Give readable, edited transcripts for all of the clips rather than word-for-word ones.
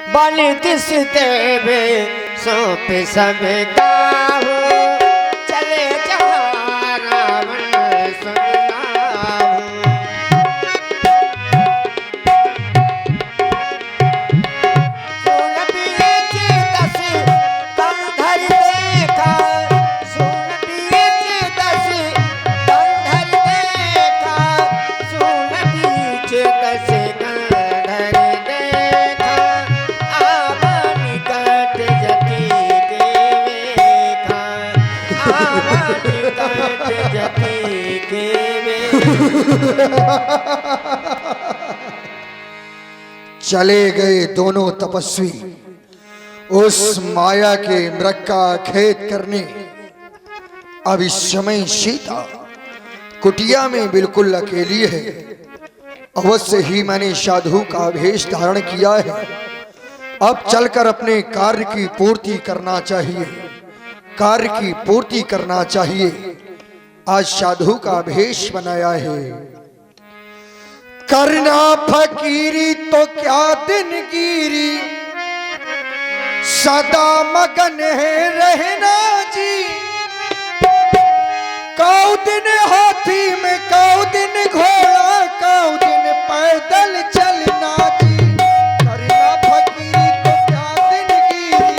बलि this देवे सौंप सब काहू, चले जहाँ रावण सुनाहू। सुन बीच दस कंधर देखा, सुन बीच दस कंधर देखा, सुन बीच दस कंधर देखा, आवन कट जति के वेखा, आवन कट जति के वेखा। चले गए दोनों तपस्वी उस माया के मृग का खेद करने। अब इस समय सीता कुटिया में बिल्कुल अकेली है। अवश्य ही मैंने साधु का वेश धारण किया है। अब चलकर अपने कार्य की पूर्ति करना चाहिए, कार्य की पूर्ति करना चाहिए। आज साधु का वेश बनाया है। करना फकीरी तो क्या दिन गिरी, सदा मगन है रहना जी। कौ दिन हाथी में, कौ दिन घोड़ा, कौ दिन पैदल चलना जी। करना फकीरी तो क्या दिन गिरी,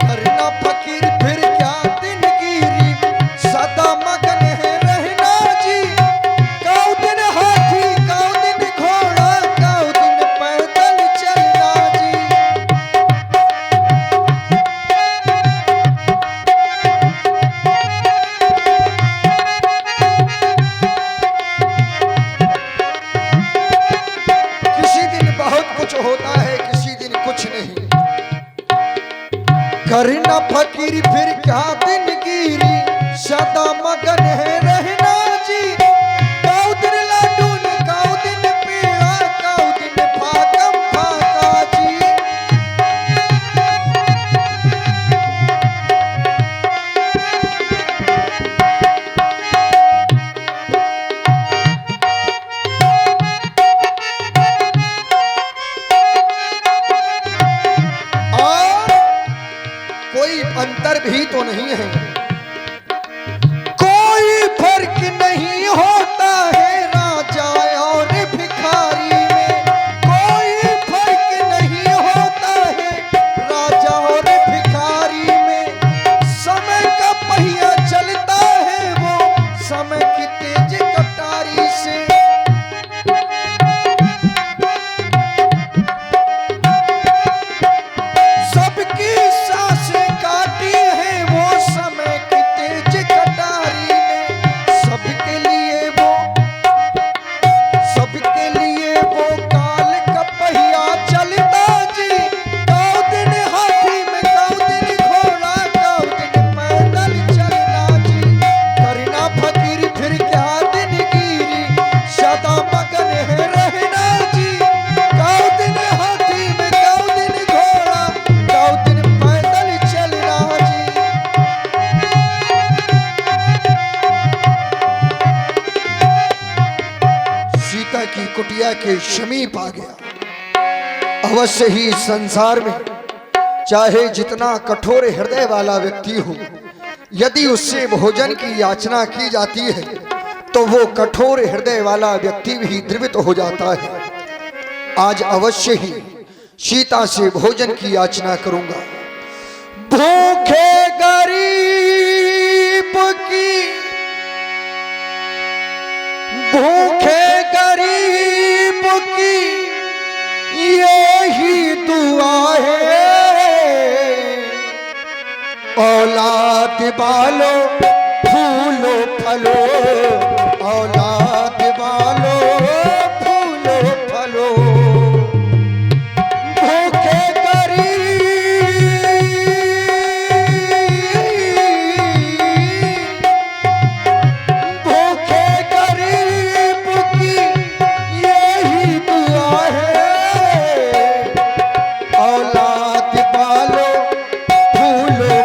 करना फकीर फिर क्या दिन गिरी, सदा मगन है रहना जी। कौ दिन हाथी, कौ दिन घोड़ा, कौ दिन पैदल चलना जी। किसी दिन बहुत कुछ होता है, किसी दिन कुछ नहीं। करना फकीर फिर क्या दिन गिरी, सदा मगन है रहना जी। कौ दिन लाडून, कौ दिन पेड़ा, कौ दिन फाकम फाका जी। और कोई अंतर भी तो नहीं है, कोई फर्क नहीं होता है राजा और भिखारी में। कोई फर्क नहीं होता है राजा और भिखारी में। समय का पहिया चलता है वो समय की तेज कटारी से। सबकी सांसें काटी है वो समय की तेज कटारी ने। सबके लिए वो, सबके लिए वो काल का पहिया चलता जी। कौ दिन हाथी में, कौ दिन घोड़ा, कौ दिन पैदल चलना जी। करना फकीर फिर क्या दिन गिरी, सदा मगन है रहना जी। कौ दिन हाथी में, कौ दिन घोड़ा, कौ दिन पैदल चलना जी। सीता की कुटिया के समीप आ गया। अवश्य ही संसार में चाहे जितना कठोर हृदय वाला व्यक्ति हो, यदि उससे भोजन की याचना की जाती है तो वो कठोर हृदय वाला व्यक्ति भी द्रवित हो जाता है। आज अवश्य ही सीता से भोजन की याचना करूंगा। भूखे गरीब की, भूखे गरीब की यही दुआ है। औलाद बालो फूलो फलो, औलाद बालो फूलो फलो। भूखे भूखे गरीब की यही दुआ है। औलाद पालो फूलो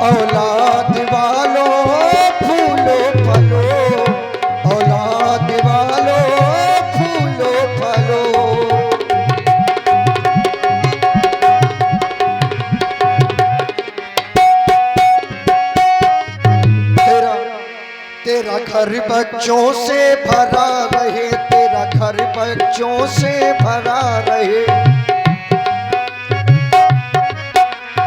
औलाद वालों फूलो फलो, औलाद वालों फूलो फलो। तेरा तेरा घर बच्चों से भरा रहे, तेरा घर बच्चों से भरा रहे,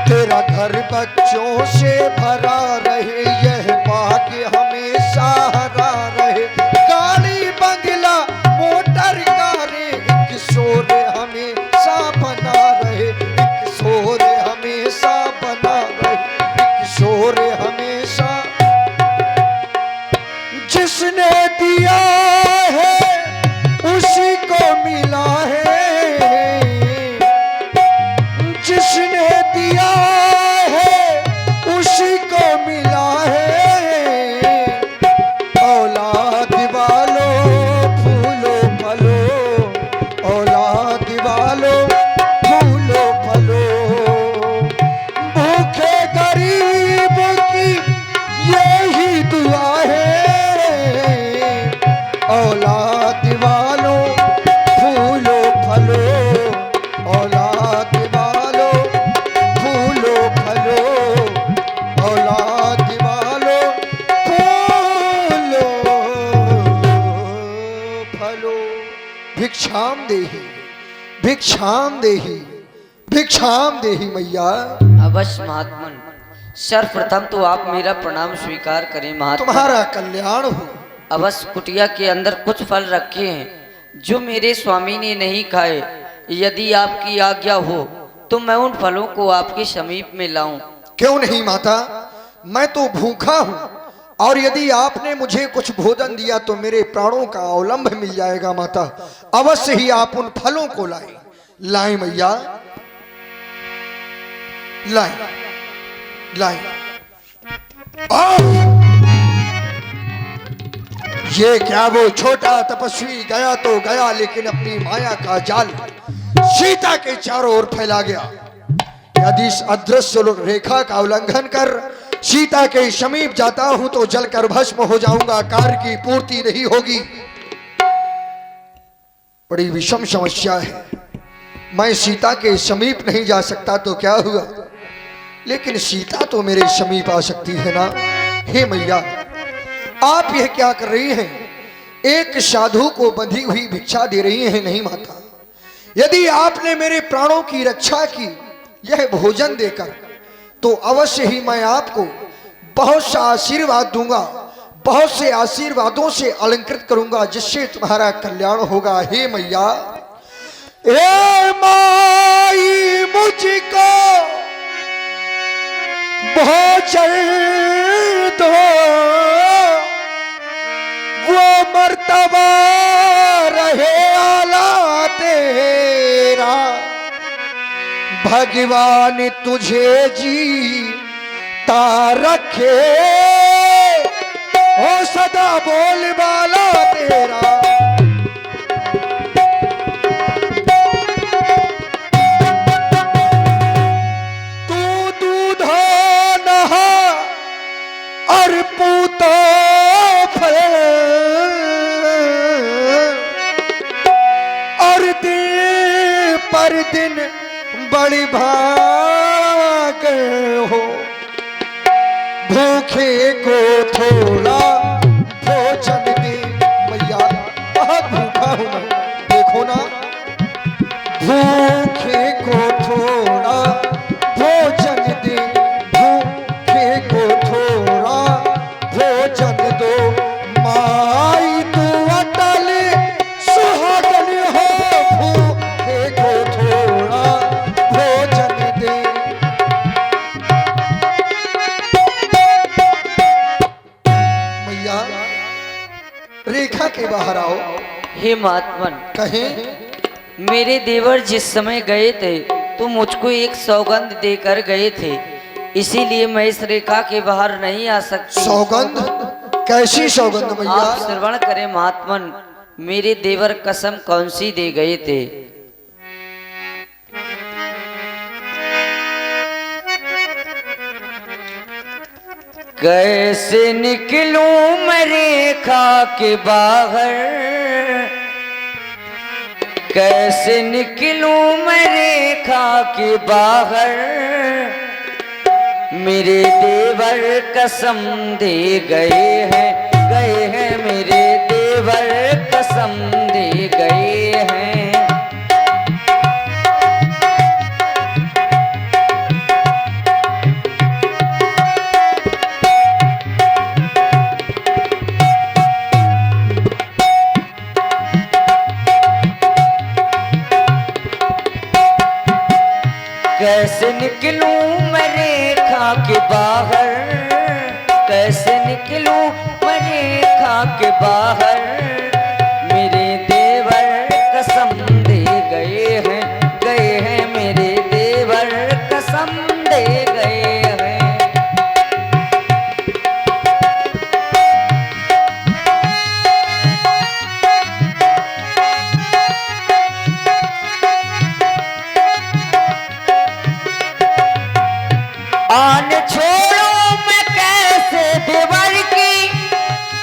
तेरा घर बच्चों से भरा रहे, यह भाग्य हमेशा हरा रहे। गाड़ी बंगला मोटर कारें एक शोर हमेशा बना रहे, एक शोर हमेशा बना रहे, एक शोर हमेशा। जिसने दिया है उसी को मिला है, जिसने दिया है उसी को मिला है। औलाद वालों फूलो फलो, औलाद वालों फूलो फलो। भूखे गरीबों की यही दुआ है। औलाद वालों फूलो फलो, औलाद वालों फूलो फलो, औलाद वालों फूलो फलो। भिक्षाम देहि, भिक्षाम देहि, भिक्षाम देहि मैया। अवश्य महात्मन, सर्वप्रथम तो आप मेरा प्रणाम स्वीकार करें महात्मा। तुम्हारा कल्याण हो। अवश्य कुटिया के अंदर कुछ फल रखे हैं जो मेरे स्वामी ने नहीं खाए। यदि आपकी आज्ञा हो तो मैं उन फलों को आपके समीप में लाऊं। क्यों नहीं माता, मैं तो भूखा हूँ, और यदि आपने मुझे कुछ भोजन दिया तो मेरे प्राणों का अवलंब मिल जाएगा। माता अवश्य ही आप उन फलों को लाएं। लाएं मैया, लाएं लाएं। ये क्या वो छोटा तपस्वी गया तो गया, लेकिन अपनी माया का जाल सीता के चारों ओर फैला गया। यदि इस अदृश्य रेखा का उल्लंघन कर सीता के समीप जाता हूं तो जलकर भस्म हो जाऊंगा, कार्य की पूर्ति नहीं होगी। बड़ी विषम समस्या है। मैं सीता के समीप नहीं जा सकता तो क्या हुआ, लेकिन सीता तो मेरे समीप आ सकती है ना। हे मैया, आप यह क्या कर रही हैं? एक साधु को बंधी हुई भिक्षा दे रही हैं। नहीं माता, यदि आपने मेरे प्राणों की रक्षा की यह भोजन देकर, तो अवश्य ही मैं आपको बहुत सा आशीर्वाद दूंगा, बहुत से आशीर्वादों से अलंकृत करूंगा, जिससे तुम्हारा कल्याण होगा। हे मैया, हे माई मुझको भोजन दो, वो मर्तबा रहे आला तेरा। भगवान तुझे जीता रखे, ओ सदा बोल बाला तेरा। तू दूधा नहा और पूतो फल, और दिन पर दिन बड़ी भाग हो। भूखे को थोड़ा भोजन दे। मैया, बहुत भूखा हूं मैं, देखो ना। भूखे को थोड़ा भोजन दे, भूखे को थोड़ा भोजन दो। माई तू अटल सुहागन हो, भूखे को थोड़ा भोजन दे। मैया, रेखा के बाहर आओ। हे महात्मन, कहें मेरे देवर जिस समय गए थे तो मुझको एक सौगंध देकर गए थे, इसीलिए मैं इस रेखा के बाहर नहीं आ सकती। सौगंध? कैसी सौगंध मैया? आप श्रवण करें महात्मन, मेरे देवर कसम कौन सी दे गए थे। कैसे निकलूं मैं रेखा के बाहर, कैसे निकलूं मैं रेखा के बाहर, मेरे देवर कसम दे गए हैं मेरे देवर कसम दे गए हैं। कैसे निकलूं मैं रेखा के बाहर, कैसे निकलूं मैं रेखा के बाहर, मेरे देवर कसम दे गए हैं मेरे देवर कसम दे गए हैं। आन छोड़ो मैं कैसे देवर की,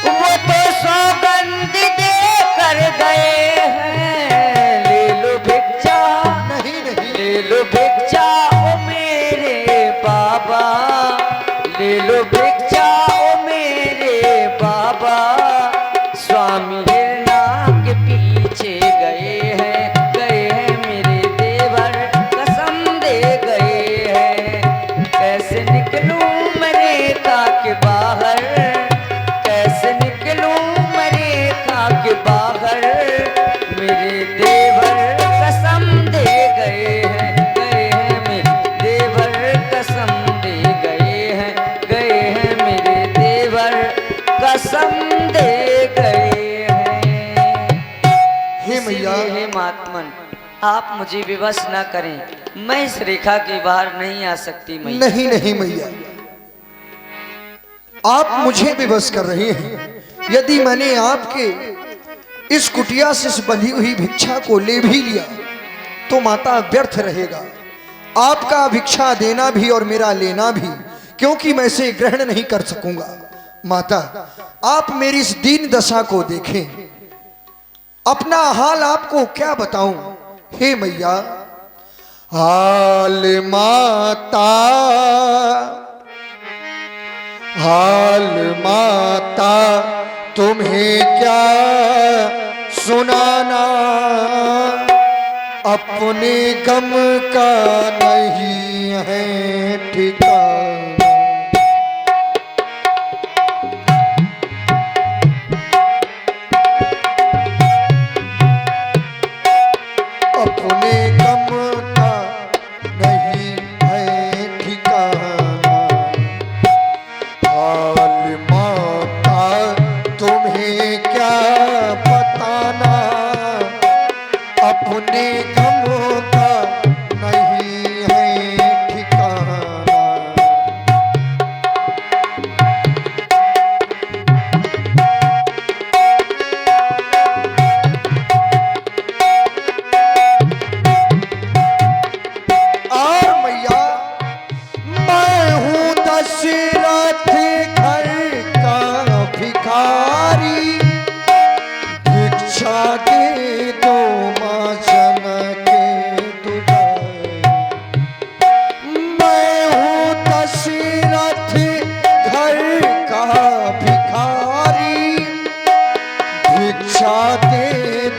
वो तो सौगंध दे कर गए हैं। ले लो भिक्षा, नहीं नहीं, ले लो भिक्षा ओ मेरे बाबा, ले लो भिक्षा ओ मेरे बाबा, स्वामी हिरना के पीछे गए हैं मेरे देवर कसम दे गए हैं। कैसे निकलूं मैं रेखा के बाहर, कैसे निकलूं मैं रेखा के बाहर, मेरे देवर कसम दे गए हैं मेरे देवर कसम दे गए हैं मेरे देवर कसम दे गए हैं। हे मैया, हे महात्मन, आप मुझे विवश ना करें, मैं इस रेखा के बाहर नहीं आ सकती मैया। नहीं नहीं मैया, आप मुझे विवश कर रहे हैं। यदि मैंने आपके इस कुटिया से इस बंधी हुई भिक्षा को ले भी लिया तो माता व्यर्थ रहेगा। आपका भिक्षा देना भी और मेरा लेना भी, क्योंकि मैं इसे ग्रहण नहीं कर सकूंगा। माता, आप मेरी इस दीन दशा को देखें, अपना हाल आपको क्या बताऊं। हे मैया, हाल माता, हाल माता तुम्हें क्या सुनाना, अपने गम का नहीं है ठिकाना। अपने गम का नहीं है ठिकाना, हाल माता तुम्हें क्या बताना, अपने गम का नहीं है ठिकाना। और मैया, मैं हूँ दशरथ घर का भिखारी, भिक्षा दे दो माँ जनक दुलारी। मैं हूँ दशरथ घर का भिखारी, भिक्षा दे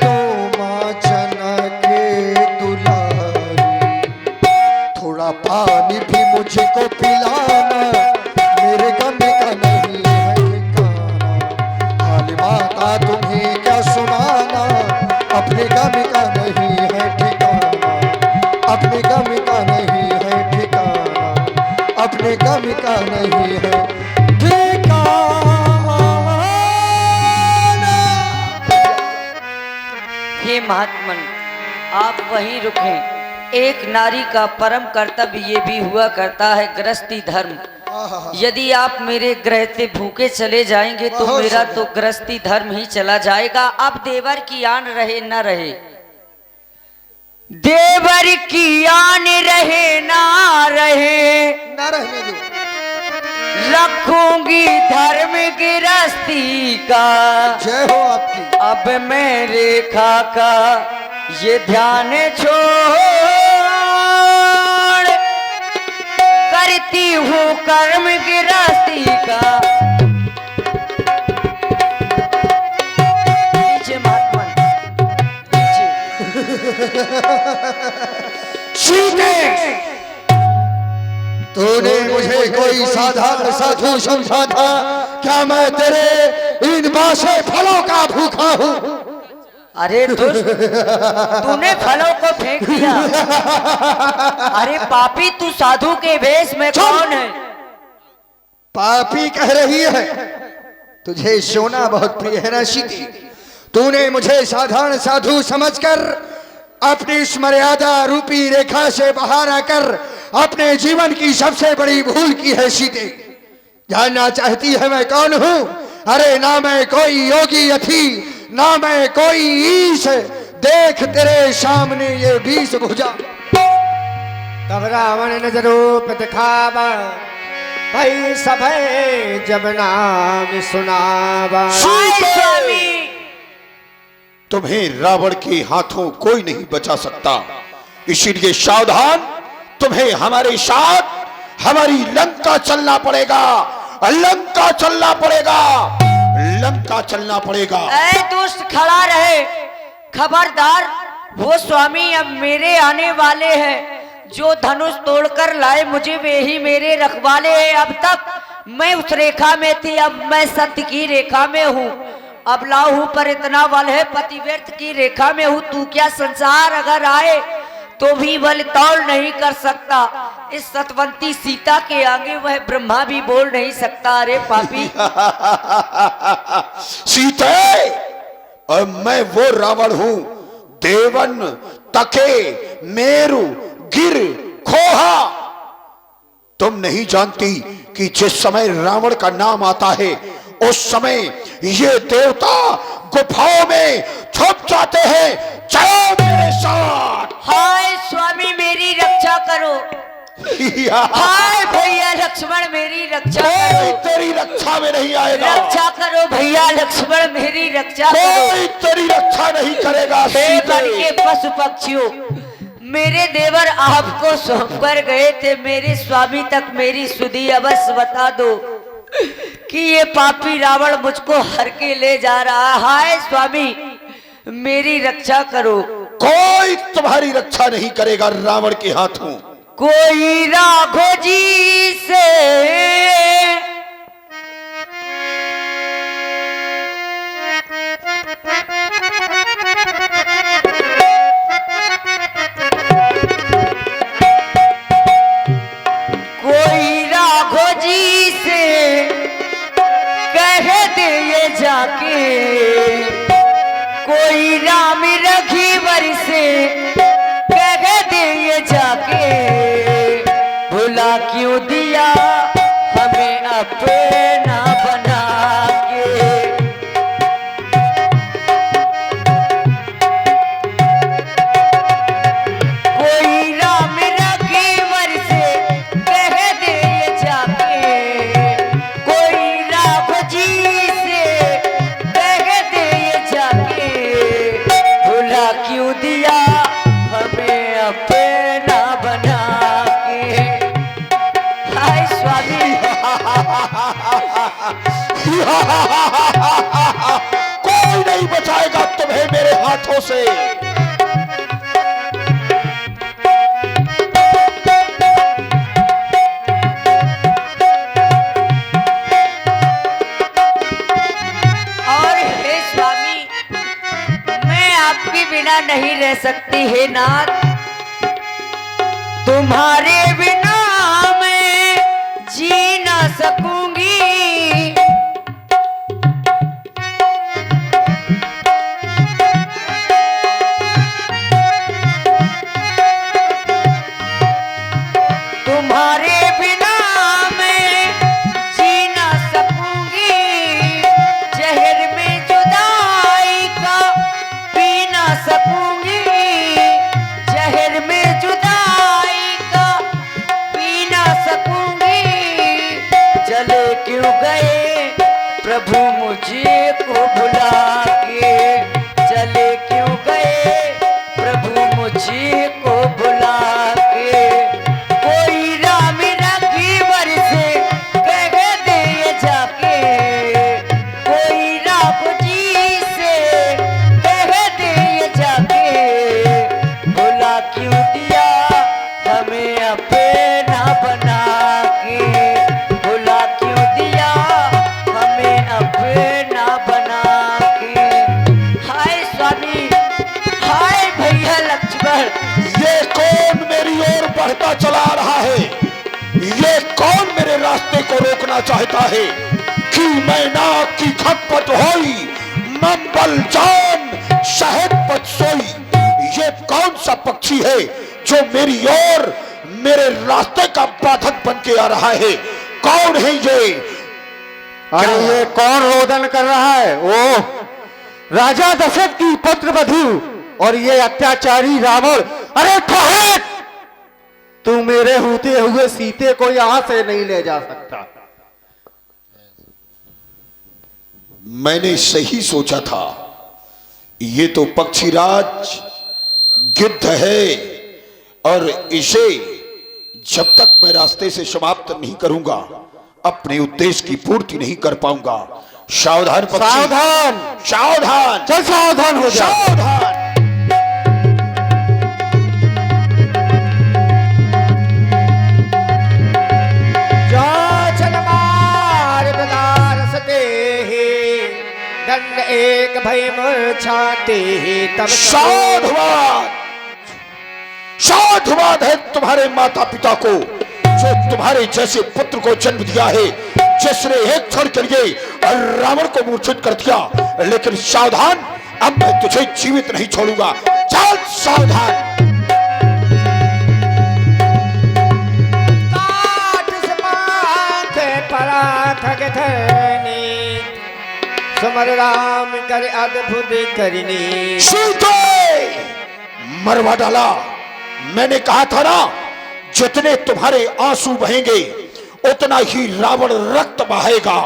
दो माँ जनक दुलारी। थोड़ा पानी भी मुझको पिलाना, मेरे गम का नहीं है ठिकाना। हाल माता तुम्हें क्या सुनाना, अपने गम का नहीं है ठिकाना, अपने गम का नहीं है ठिकाना, अपने गम का नहीं है ठिकाना। हे महात्मन, आप वहीं रुकें। एक नारी का परम कर्तव्य ये भी हुआ करता है गृहस्थी धर्म। यदि आप मेरे गृह से भूखे चले जाएंगे तो बहुत मेरा सुंदर। तो गृहस्थी धर्म ही चला जाएगा। अब देवर की आन रहे न रहे, देवर की आन रहे ना रहे, ना रहने दो। रखूंगी धर्म गृहस्थी का। जय हो आपकी। अब मैं रेखा का ये ध्यान छोड़ करती हूँ कर्म गृहस्थी का। नीचे महात्मा नीचे। सीते, तूने मुझे कोई साधारण साधु समझा था? क्या मैं तेरे इन बासे फलों का भूखा हूँ? अरे दुष्ट, तूने फलों को फेंक दिया। अरे पापी, तू साधु के वेश में कौन है? पापी कह रही है? तुझे सोना बहुत प्रिय है ना सीते? तूने मुझे साधारण साधु समझकर अपनी इस मर्यादा रूपी रेखा से बाहर आकर अपने जीवन की सबसे बड़ी भूल की है सीते। जानना चाहती है मैं कौन हूँ? अरे ना मैं कोई योगी अथी, ना मैं कोई ईश। देख तेरे सामने ये 20 भुजा। तब रावण नजरों पे दिखावा, भाई सभे जब नाम सुनावा। तुम्हें रावण के हाथों कोई नहीं बचा सकता, इसीलिए सावधान। तुम्हें हमारे साथ हमारी लंका चलना पड़ेगा, लंका चलना पड़ेगा, लंका चलना पड़ेगा। ऐ दुष्ट, खड़ा रहे। खबरदार, वो स्वामी अब मेरे आने वाले हैं। जो धनुष तोड़कर लाए मुझे वे ही मेरे रखवाले हैं। अब तक मैं उस रेखा में थी, अब मैं सत्य की रेखा में हूँ। अब लाहू पर इतना बल है, पतिव्रत की रेखा में हूँ। तू क्या संसार अगर आए तो भी बल तौल नहीं कर सकता। इस सतवंती सीता के आगे वह ब्रह्मा भी बोल नहीं सकता। अरे पापी। सीते, और मैं वो रावण हूं, देवन, तके, मेरु, गिर, खोहा। तुम नहीं जानती कि जिस समय रावण का नाम आता है उस समय ये देवता गुफाओं में छुप जाते हैं। चलो मेरे साथ। हाय स्वामी, मेरी रक्षा करो। हाय भैया लक्ष्मण, मेरी रक्षा कोई करो। तेरी रक्षा में नहीं आएगा। रक्षा करो भैया लक्ष्मण, मेरी रक्षा करो। कोई तेरी रक्षा नहीं करेगा। हे वन के सीते, पशु पक्षियों, मेरे देवर आपको सौंप कर गए थे। मेरे स्वामी तक मेरी सुधि अवश्य बता दो कि ये पापी रावण मुझको हर के ले जा रहा है। हाय स्वामी, मेरी रक्षा करो। कोई तुम्हारी रक्षा नहीं करेगा रावण के हाथों। कोई राघो जी से कोई राघो जी से कह दे ये जाके, कोई राम रघुवर से कह दे ये जाके, भुला क्यों दिया हमें अपना बना के। कोई राम रघुवर से कह दे ये जाके, कोई राम जी से कह दे ये जाके, भुला क्यों दिया हमें अपना बना के। हाय स्वामी। कोई नहीं बचाएगा तुम्हें मेरे हाथों से। और हे स्वामी, मैं आपके बिना नहीं रह सकती। हे नाथ, तुम्हारे बिना मैं जी ना सकूंगी। तुम्हारे बिना मैं जी ना सकूंगी। जहर में जुदाई का पी ना सकूंगी। जहर में जुदाई का क्यों गए प्रभु मुझे को भुला के, चले क्यों गए प्रभु मुझे को भुला के। कोई राम रघुवर से कह दे जाके, कोई राम जी से कह दे जाके, भुला क्यों दिया हमें अपना बना के, भुला क्यों दिया हमें अपना बना के। हाय स्वामी, हाय भैया लक्ष्मण, ये कौन मेरी ओर बढ़ता चला रहा है? ये कौन मेरे रास्ते को रोकना चाहता है? कि मैं नाक की खटपट होई, मंबल जान शहद पच सोई। ये कौन सा पक्षी है जो मेरी ओर मेरे रास्ते का बाधक बन के आ रहा है? कौन है ये? अरे ये कौन रोदन कर रहा है? ओ राजा दशरथ की पुत्र वधु और ये अत्याचारी रावण। अरे ठहर, तू मेरे होते हुए सीते को यहां से नहीं ले जा सकता। मैंने सही सोचा था, ये तो पक्षीराज गिद्ध है और इसे जब तक मैं रास्ते से समाप्त नहीं करूंगा अपने उद्देश्य की पूर्ति नहीं कर पाऊंगा। सावधान पक्षी, सावधान, सावधान, चल सावधान हो जा। सावधान। दंड एक भय मूर्छाते तब साधुवाद, साधुवाद है तुम्हारे माता पिता को जो तुम्हारे जैसे पुत्र को जन्म दिया है, जिसने एक क्षण के लिए रावण को मूर्छित कर दिया। लेकिन सावधान, अब मैं तुझे जीवित नहीं छोड़ूंगा। चल सावधान। समर राम कर अद्भुत करनी। सीते मरवा डाला। मैंने कहा था ना, जितने तुम्हारे आंसू बहेंगे उतना ही रावण रक्त बहाएगा।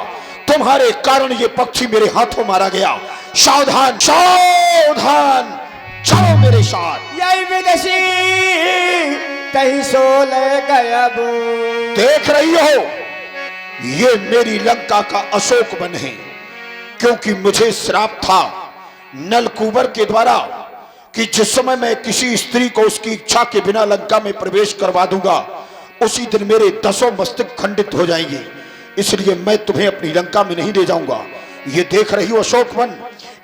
तुम्हारे कारण ये पक्षी मेरे हाथों मारा गया। सावधान, सावधान, चलो मेरे साथ। यही विदेशी कहीं सो ले गया। देख रही हो, ये मेरी लंका का अशोक वन है, क्योंकि मुझे श्राप था नलकूबर के द्वारा कि जिस समय मैं किसी स्त्री को उसकी इच्छा के बिना लंका में प्रवेश करवा दूंगा, उसी दिन मेरे 10 मस्तक खंडित हो जाएंगे। इसलिए मैं तुम्हें अपनी लंका में नहीं ले जाऊंगा। ये देख रही हो अशोक वन,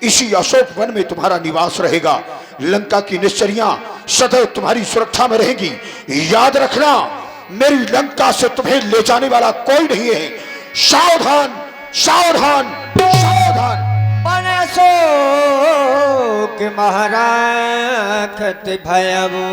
इसी अशोक वन में तुम्हारा निवास रहेगा। लंका की निश्चरियां सदैव तुम्हारी सुरक्षा में रहेगी। याद रखना, मेरी लंका से तुम्हें ले जाने वाला कोई नहीं है। सावधान, सावधान, सावधान। अशोक महाराज भयबू